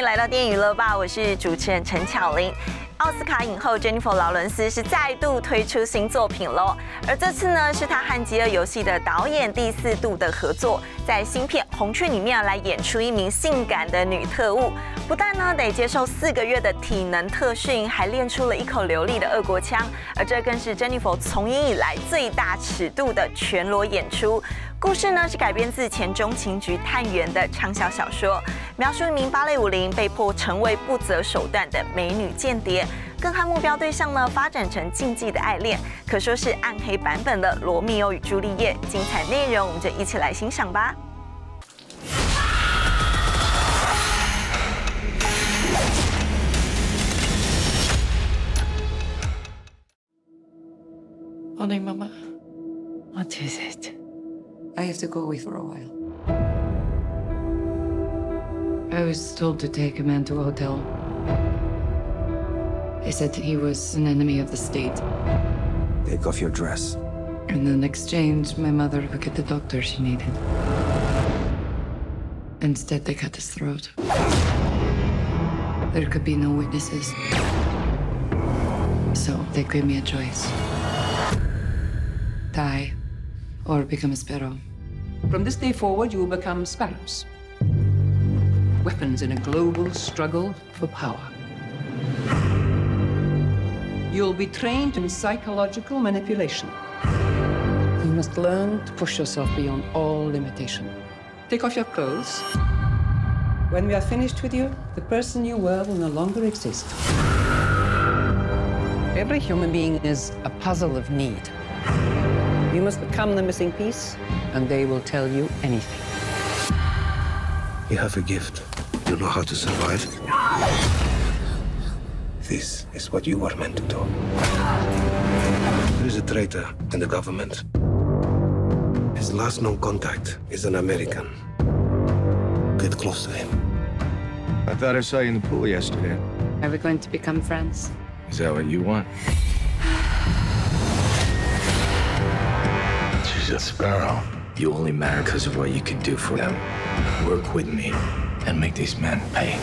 来到电影娱乐报，我是主持人陈巧玲。奥斯卡影后 Jennifer 劳伦斯是再度推出新作品喽，而这次呢是她和《饥饿游戏》的导演第4度的合作，在新片《红雀》里面来演出一名性感的女特务，不但呢得接受4个月的体能特训，还练出了一口流利的俄国腔，而这更是 Jennifer 从影以来最大尺度的全裸演出。故事呢是改编自前中情局探员的畅销小说，描述一名芭蕾舞伶被迫成为不择手段的美女间谍，更和目标对象呢发展成禁忌的爱恋，可说是暗黑版本的《罗密欧与朱丽叶》。精彩内容我们就一起来欣赏吧。Morning, Mama. What is it? I have to go away for a while. I was told to take a man to a hotel. They said he was an enemy of the state. Take off your dress. And in exchange, my mother would get the doctor she needed. Instead, they cut his throat. There could be no witnesses. So they gave me a choice. Die or become a sparrow. From this day forward, you will become sparrows. Weapons in a global struggle for power. You'll be trained in psychological manipulation. You must learn to push yourself beyond all limitation. Take off your clothes. When we are finished with you, the person you were will no longer exist. Every human being is a puzzle of need. You must become the missing piece, and they will tell you anything. You have a gift. You know how to survive. This is what you were meant to do. There is a traitor in the government. His last known contact is an American. Get close to him. I thought I saw you in the pool yesterday. Are we going to become friends? Is that what you want? She's a sparrow. You only matter because of what you can do for them. Work with me and make these men pay.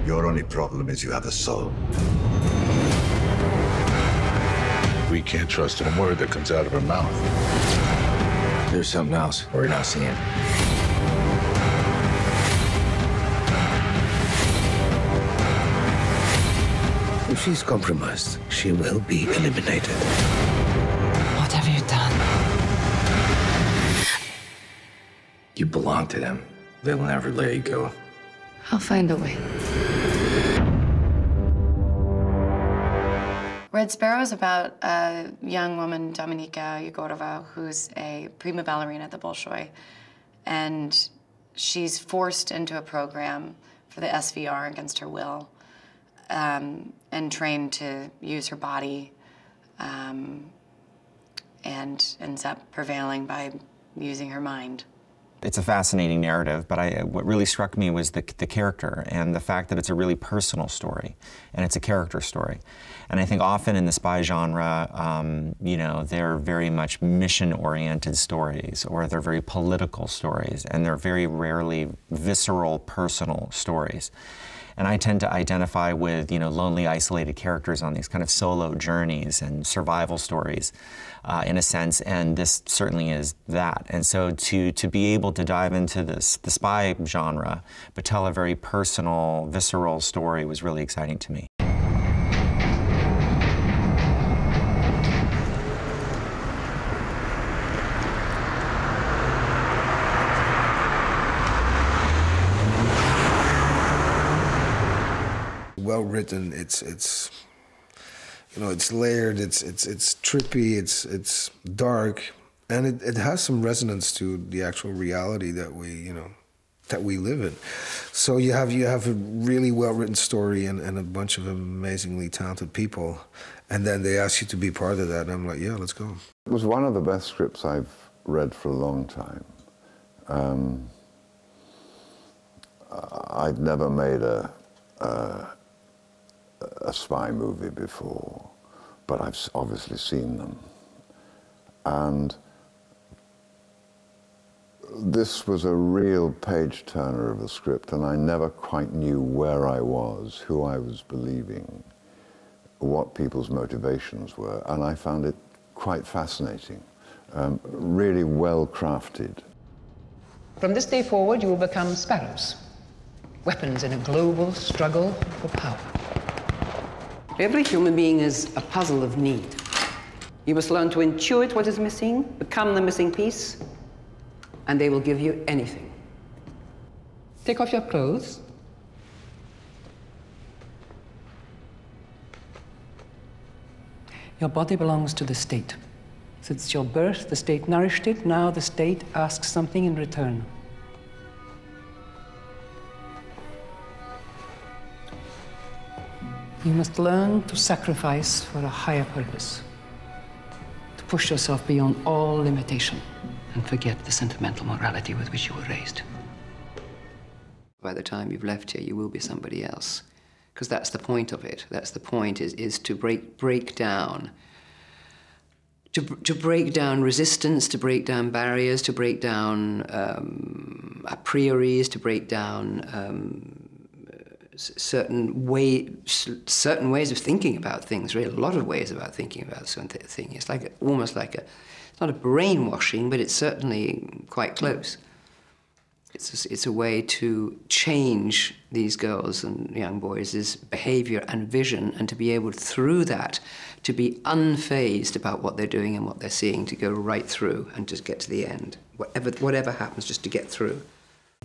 Your only problem is you have a soul. We can't trust a word that comes out of her mouth. There's something else we're not seeing. If she's compromised, she will be eliminated. What have you done? You belong to them. They'll never let you go. I'll find a way. Red Sparrow is about a young woman, Dominika Yegorova, who's a prima ballerina at the Bolshoi. And she's forced into a program for the SVR against her will, and trained to use her body, and ends up prevailing by using her mind. It's a fascinating narrative, but what really struck me was the character and the fact that it's a really personal story, and it's a character story. And I think often in the spy genre, you know, they're very much mission-oriented stories, or they're very political stories, and they're very rarely visceral, personal stories. And I tend to identify with, you know, lonely, isolated characters on these kind of solo journeys and survival stories, in a sense, and this certainly is that. And so to be able to dive into the spy genre, but tell a very personal, visceral story was really exciting to me. Well written. It's you know, it's layered. It's trippy. It's dark, and it has some resonance to the actual reality that we live in. So you have a really well written story and a bunch of amazingly talented people, and then they ask you to be part of that. And I'm like, yeah, let's go. It was one of the best scripts I've read for a long time. I'd never made a spy movie before, but I've obviously seen them. And This was a real page-turner of a script, and I never quite knew where I was, who I was believing, what people's motivations were, and I found it quite fascinating, really well-crafted. From this day forward, you will become sparrows, weapons in a global struggle for power. Every human being is a puzzle of need. You must learn to intuit what is missing, become the missing piece, and they will give you anything. Take off your clothes. Your body belongs to the state. Since your birth, the state nourished it. Now the state asks something in return. You must learn to sacrifice for a higher purpose, to push yourself beyond all limitation, and forget the sentimental morality with which you were raised. By the time you've left here, you will be somebody else. Because that's the point of it. That's the point, is to break down. To break down resistance, to break down barriers, to break down a prioris, to break down certain ways of thinking about things, really, a lot of ways about thinking about a certain thing. It's like almost like it's not a brainwashing, but it's certainly quite close. It's a way to change these girls and young boys' behavior and vision, and to be able, through that, to be unfazed about what they're doing and what they're seeing, to go right through and just get to the end. Whatever happens, just to get through.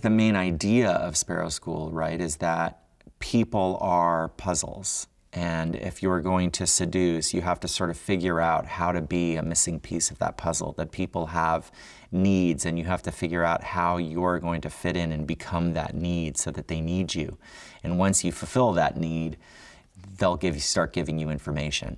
The main idea of Sparrow School, right, is that people are puzzles. And if you're going to seduce, you have to sort of figure out how to be a missing piece of that puzzle, that people have needs, and you have to figure out how you're going to fit in and become that need so that they need you. And once you fulfill that need, they'll start giving you information.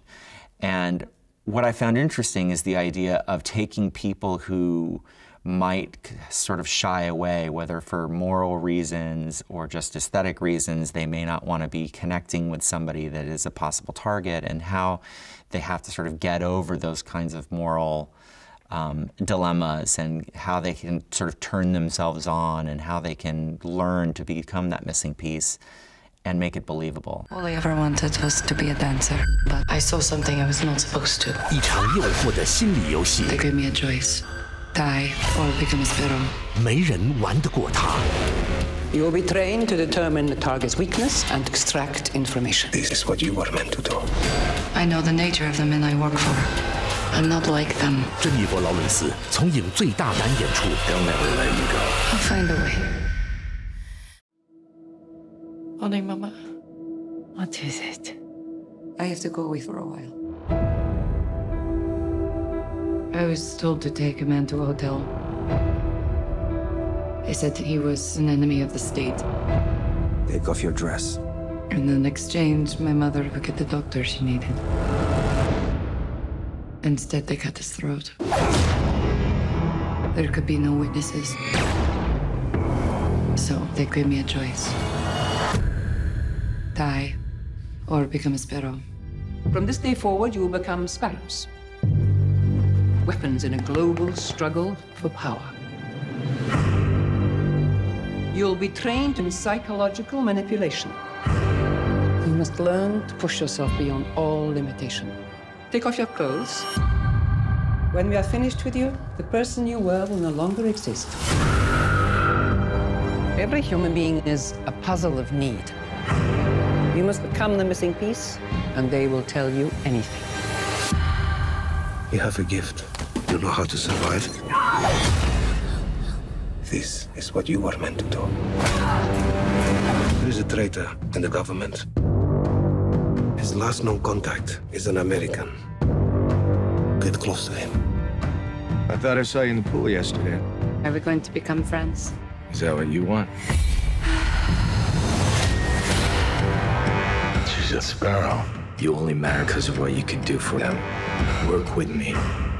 And what I found interesting is the idea of taking people who might sort of shy away, whether for moral reasons or just aesthetic reasons. They may not want to be connecting with somebody that is a possible target, and how they have to sort of get over those kinds of moral dilemmas, and how they can sort of turn themselves on, and how they can learn to become that missing piece and make it believable. All I ever wanted was to be a dancer, but I saw something I was not supposed to. 一场诱惑的心理游戏。 They gave me a choice: die or become a sparrow. 没人玩得过他。 You will be trained to determine the target's weakness and extract information. This is what you were meant to do. I know the nature of the men I work for. I'm not like them. 珍妮佛·劳伦斯从影最大胆演出。They'll never let you go. I'll find a way. Honey, Mama. What is it? I have to go away for a while. I was told to take a man to a hotel. They said he was an enemy of the state. Take off your dress. And in exchange, my mother would get the doctor she needed. Instead, they cut his throat. There could be no witnesses. So they gave me a choice: die or become a sparrow. From this day forward, you will become sparrows, weapons in a global struggle for power. You'll be trained in psychological manipulation. You must learn to push yourself beyond all limitation. Take off your clothes. When we are finished with you, the person you were will no longer exist. Every human being is a puzzle of need. You must become the missing piece, and they will tell you anything. You have a gift. You know how to survive. This is what you were meant to do. There is a traitor in the government. His last known contact is an American. Get close to him. I thought I saw you in the pool yesterday. Are we going to become friends? Is that what you want? She's a sparrow. You only matter because of what you can do for them. Work with me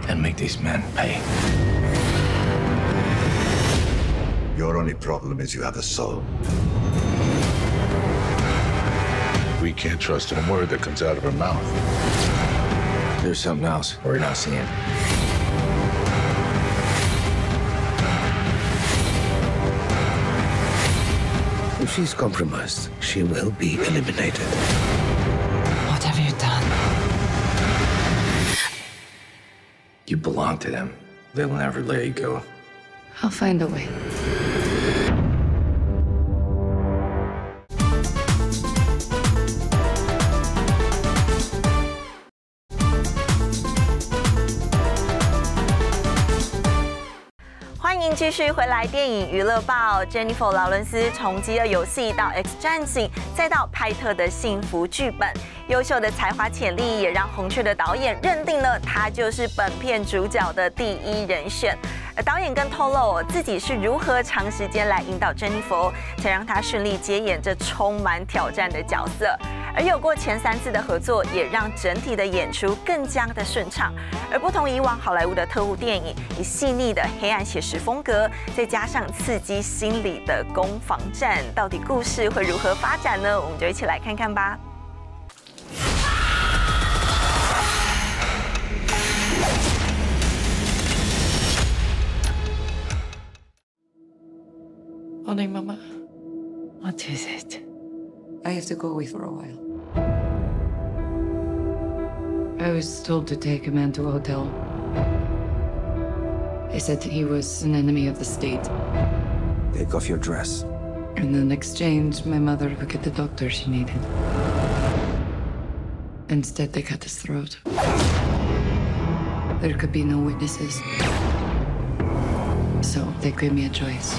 and make these men pay. Your only problem is you have a soul. We can't trust a word that comes out of her mouth. There's something else we're not seeing. she's compromised, she will be eliminated. What have you done? You belong to them. They will never let you go. I'll find a way.欢迎继续回来电影娱乐报。Jennifer 劳伦斯从饥饿游戏到 X 战警，再到派特的幸福剧本，优秀的才华潜力也让红雀的导演认定了他就是本片主角的第一人选。而导演更透露自己是如何长时间来引导 Jennifer， 才让她顺利接演这充满挑战的角色。而有过前3次的合作，也让整体的演出更加的顺畅。而不同以往好莱坞的特务电影，以细腻的黑暗写实风格，再加上刺激心理的攻防战，到底故事会如何发展呢？我们就一起来看看吧。Morning, Mama. What is it? I have to go away for a while. I was told to take a man to a hotel. They said he was an enemy of the state. Take off your dress. And in exchange, my mother would get the doctor she needed. Instead, they cut his throat. There could be no witnesses. So they gave me a choice.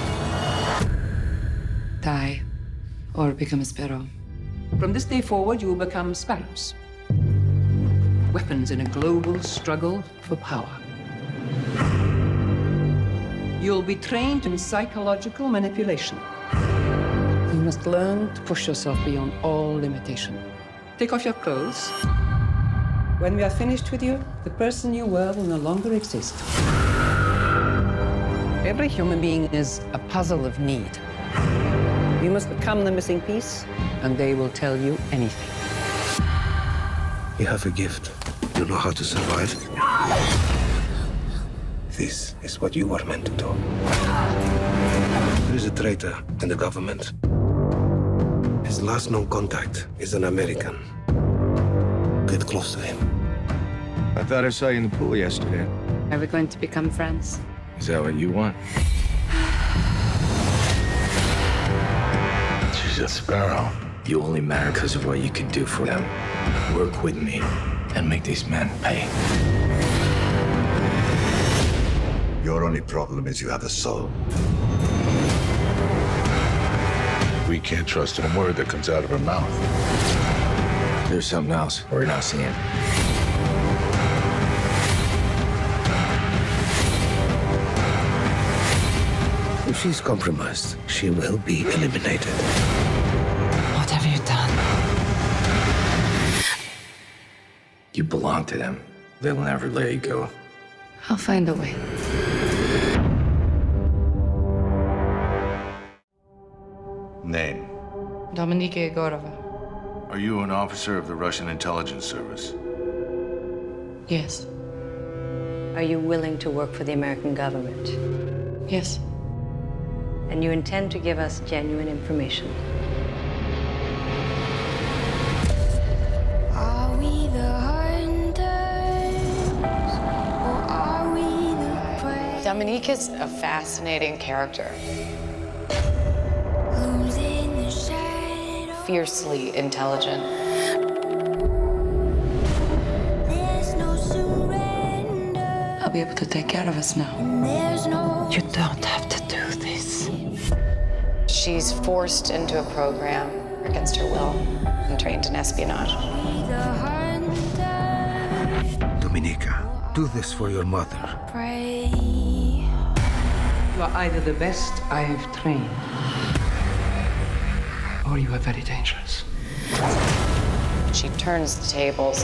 Die or become a sparrow. From this day forward, you will become sparrows. Weapons in a global struggle for power. You'll be trained in psychological manipulation. You must learn to push yourself beyond all limitation. Take off your clothes. When we are finished with you, the person you were will no longer exist. Every human being is a puzzle of need. You must become the missing piece, and they will tell you anything. You have a gift. You know how to survive. This is what you were meant to do. There is a traitor in the government. His last known contact is an American. Get close to him. I thought I saw you in the pool yesterday. Are we going to become friends? Is that what you want? She's a sparrow. You only matter because of what you can do for them. Work with me and make these men pay. Your only problem is you have a soul. We can't trust a word that comes out of her mouth. There's something else we're not seeing. If she's compromised, she will be eliminated. What have you done? You belong to them. They will never let you go. I'll find a way. Name. Dominika Egorova. Are you an officer of the Russian intelligence service? Yes. Are you willing to work for the American government? Yes. And you intend to give us genuine information? Are we the hunters, or are we the prey? Dominika's a fascinating character. Who's in the shadow? Fiercely intelligent. There's no surrender. I'll be able to take care of us now. There's no. You don't have to do this. She's forced into a program against her will and trained in espionage. The hunter, Dominika, do this for your mother. prey. You are either the best I've trained, or you are very dangerous. She turns the tables.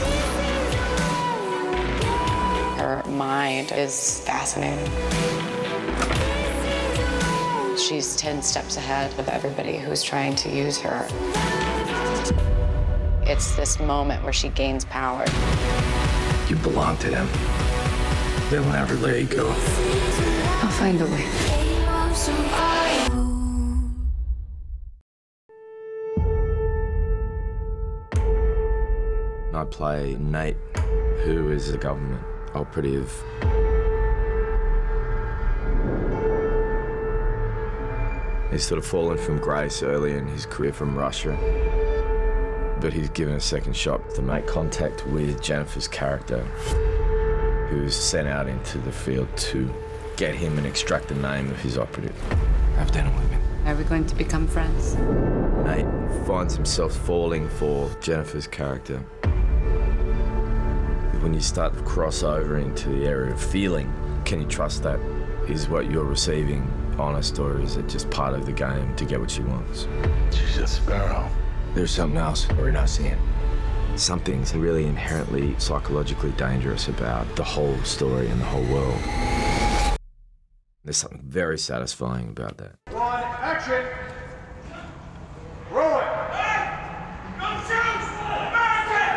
Her mind is fascinating. She's 10 steps ahead of everybody who's trying to use her. It's this moment where she gains power. You belong to them. They will never let you go. I'll find a way. Game of survival. I play Nate, who is a government operative. He's sort of fallen from grace early in his career from Russia, but he's given a second shot to make contact with Jennifer's character, who's sent out into the field to get him and extract the name of his operative. Have dinner with me. Are we going to become friends? Nate finds himself falling for Jennifer's character. When you start to cross over into the area of feeling, can you trust that? Is what you're receiving honest, or is it just part of the game to get what she wants? She's a sparrow. There's something else we're not seeing. Something's really inherently psychologically dangerous about the whole story and the whole world. There's something very satisfying about that. One, action! Roll it! Hey! Go shoot! American!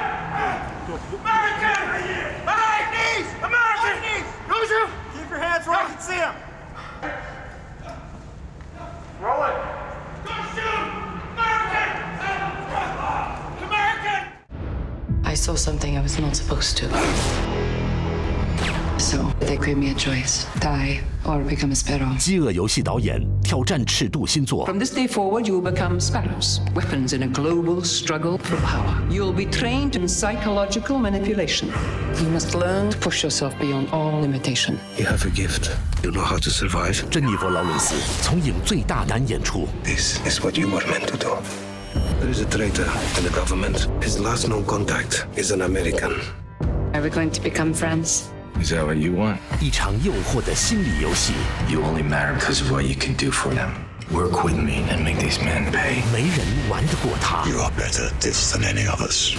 American! Hey, knees! American! Knees! Go shoot! Keep your hands where I can see them. Roll it! Go shoot! American! American! I saw something I was not supposed to. So they gave me a choice: die or become a sparrow. 饥饿游戏导演挑战尺度新作。 From this day forward, you will become sparrows, weapons in a global struggle for power. You'll be trained in psychological manipulation. You must learn to push yourself beyond all limitation. You have a gift. You know how to survive. 珍妮佛·劳伦斯从影最大胆演出。 This is what you were meant to do. There is a traitor in the government. His last known contact is an American. Are we going to become friends? Is that what you want? 一场诱惑的心理游戏。 You only matter because of what you can do for them. Work with me and make these men pay. 没人玩得过他。 You are better at this than any of us.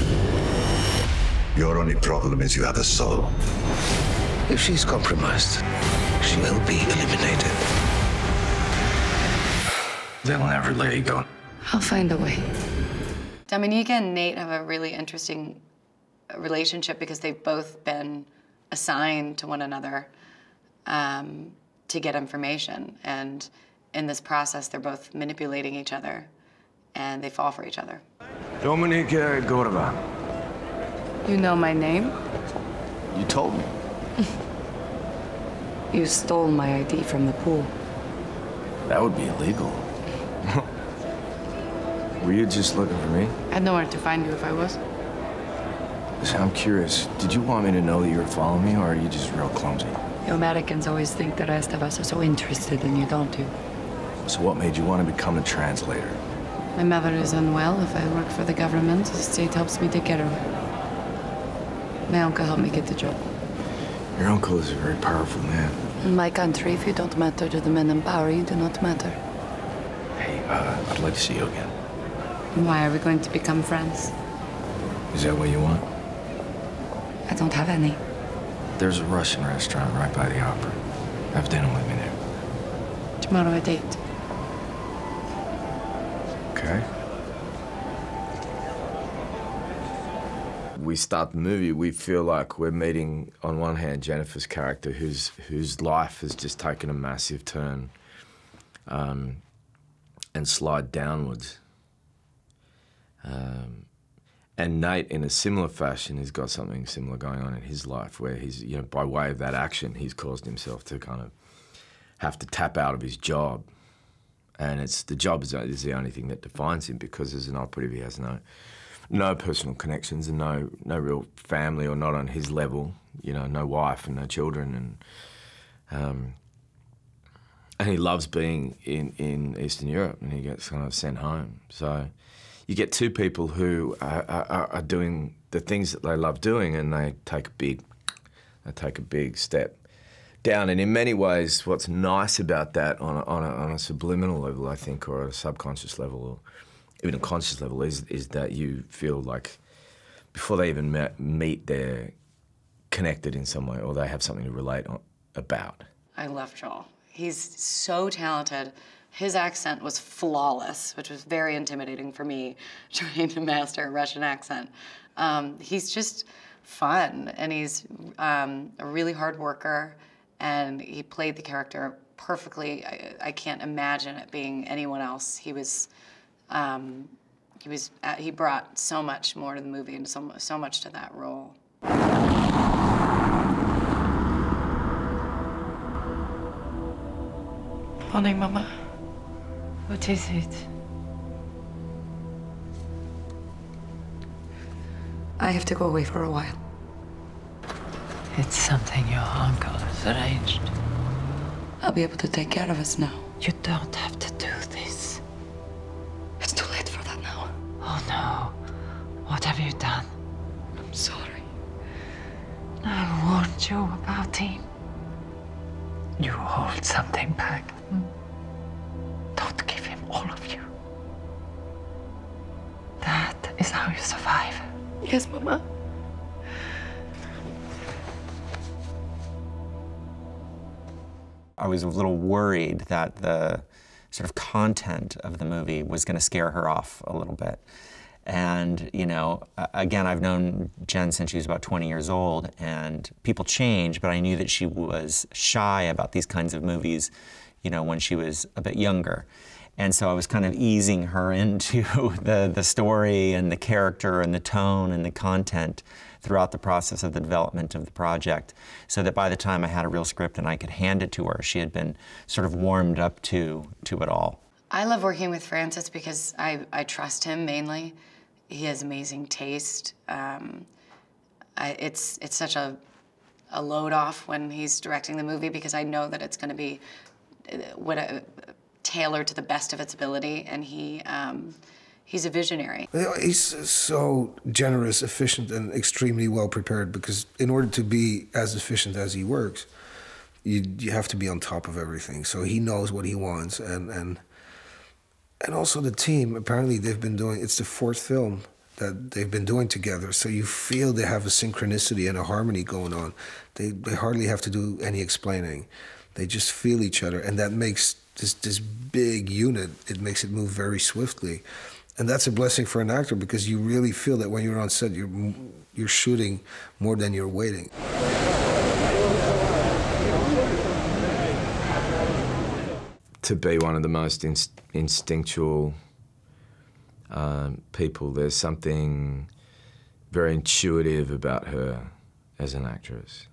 Your only problem is you have a soul. If she's compromised, she will be eliminated. They'll never let you go. I'll find a way. Dominica and Nate have a really interesting relationship because they've both been assigned to one another to get information. And in this process, they're both manipulating each other, and they fall for each other. Dominica Gorova. You know my name? You told me. You stole my ID from the pool. That would be illegal. Were you just looking for me? I'd know where to find you if I was. Listen, I'm curious. Did you want me to know that you were following me, or are you just real clumsy? You Americans always think the rest of us are so interested in you, don't you? So what made you want to become a translator? My mother is unwell. If I work for the government, the state helps me take care of her. My uncle helped me get the job. Your uncle is a very powerful man. In my country, if you don't matter to the men in power, you do not matter. Hey, I'd like to see you again. Why are we going to become friends? Is that what you want? I don't have any. There's a Russian restaurant right by the opera. Have dinner with me there. Tomorrow at 8. Okay. We start the movie, we feel like we're meeting, on one hand, Jennifer's character, whose life has just taken a massive turn and slide downwards. And Nate, in a similar fashion, has got something similar going on in his life, where he's, you know, by way of that action, he's caused himself to kind of have to tap out of his job. And the job is the only thing that defines him, because as an operative, he has no personal connections and no real family, or not on his level, you know, no wife and no children. And he loves being in Eastern Europe, and he gets kind of sent home. So you get two people who are doing the things that they love doing, and they take a big step down. And in many ways, what's nice about that on a subliminal level, I think, or a subconscious level, or even a conscious level, is that you feel like before they even meet, they're connected in some way, or they have something to relate about. I love Joel. He's so talented. His accent was flawless, which was very intimidating for me, trying to master a Russian accent. He's just fun, and he's a really hard worker, and he played the character perfectly. I can't imagine it being anyone else. He was he brought so much more to the movie and so much to that role. Morning, Mama. What is it? I have to go away for a while. It's something your uncle has arranged. I'll be able to take care of us now. You don't have to do this. It's too late for that now. Oh, no. What have you done? I'm sorry. I warned you about him. You hold something back. Don't give him all of you. That is how you survive. Yes, Mama. I was a little worried that the sort of content of the movie was going to scare her off a little bit. And, you know, again, I've known Jen since she was about 20 years old, and people change, but I knew that she was shy about these kinds of movies, you know, when she was a bit younger. And so I was kind of easing her into the story and the character and the tone and the content throughout the process of the development of the project, so that by the time I had a real script and I could hand it to her, she had been sort of warmed up to it all. I love working with Francis because I trust him mainly. He has amazing taste. It's such a load off when he's directing the movie because I know that it's going to be tailored to the best of its ability, and he's a visionary. He's so generous, efficient, and extremely well prepared, because in order to be as efficient as he works, you have to be on top of everything. So he knows what he wants, and also the team, apparently they've been doing, it's the 4th film that they've been doing together, so you feel they have a synchronicity and a harmony going on. They hardly have to do any explaining. They just feel each other, and that makes this big unit, it makes it move very swiftly. And that's a blessing for an actor, because you really feel that when you're on set, you're shooting more than you're waiting. To be one of the most instinctual people, there's something very intuitive about her as an actress.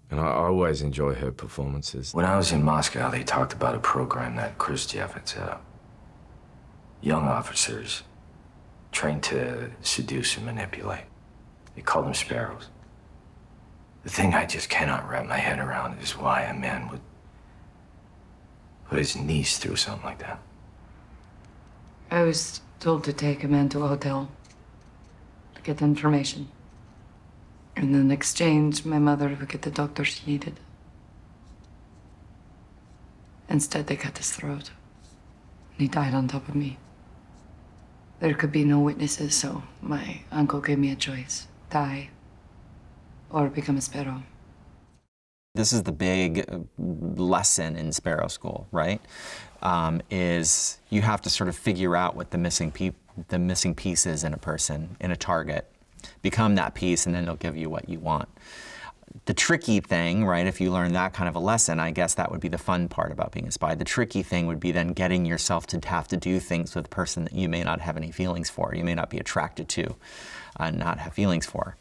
And I always enjoy her performances. When I was in Moscow, they talked about a program that Khrushchev had set up. Young officers trained to seduce and manipulate. They called them sparrows. The thing I just cannot wrap my head around is why a man would put his niece through something like that. I was told to take a man to a hotel to get information. And in exchange, my mother would get the doctor she needed. Instead, they cut his throat. And he died on top of me. There could be no witnesses, so my uncle gave me a choice: die or become a sparrow. This is the big lesson in Sparrow School, right? Is you have to sort of figure out what the missing piece is in a person, in a target. Become that piece, and then they'll give you what you want. The tricky thing, right, if you learn that kind of a lesson, I guess that would be the fun part about being a spy. The tricky thing would be then getting yourself to have to do things with a person that you may not have any feelings for, you may not be attracted to, not have feelings for.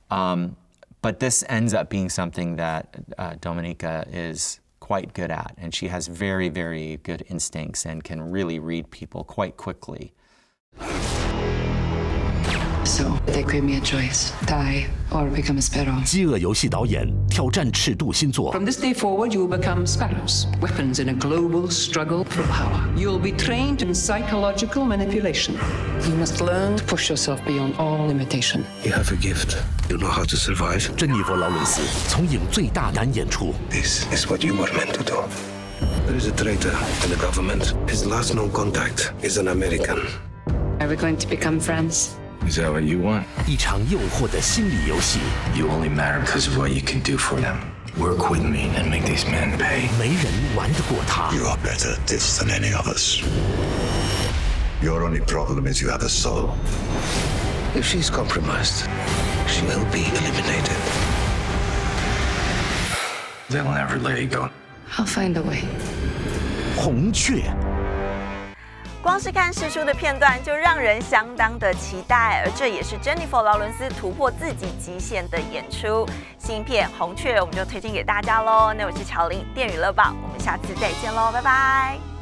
But this ends up being something that Dominika is quite good at, and she has very, very good instincts and can really read people quite quickly. So they gave me a choice: die or become a sparrow. 饥饿游戏导演挑战尺度新作。 From this day forward, you will become sparrows, weapons in a global struggle for power. You'll be trained in psychological manipulation. You must learn to push yourself beyond all limitation. You have a gift. You know how to survive. 珍妮佛·劳伦斯从影最大胆演出。 This is what you were meant to do. There is a traitor in the government. His last known contact is an American. Are we going to become friends? Is that what you want? 一场诱惑的心理游戏。 You only matter because of what you can do for them. Work with me and make these men pay. 没人玩得过他。 You are better at this than any of us. Your only problem is you have a soul. If she's compromised, she will be eliminated. They'll never let you go. I'll find a way. 红雀。光是看释出的片段就让人相当的期待，而这也是珍妮佛·劳伦斯突破自己极限的演出。新片《红雀》我们就推荐给大家喽。那我是乔琳，电影娱乐报，我们下次再见喽，拜拜。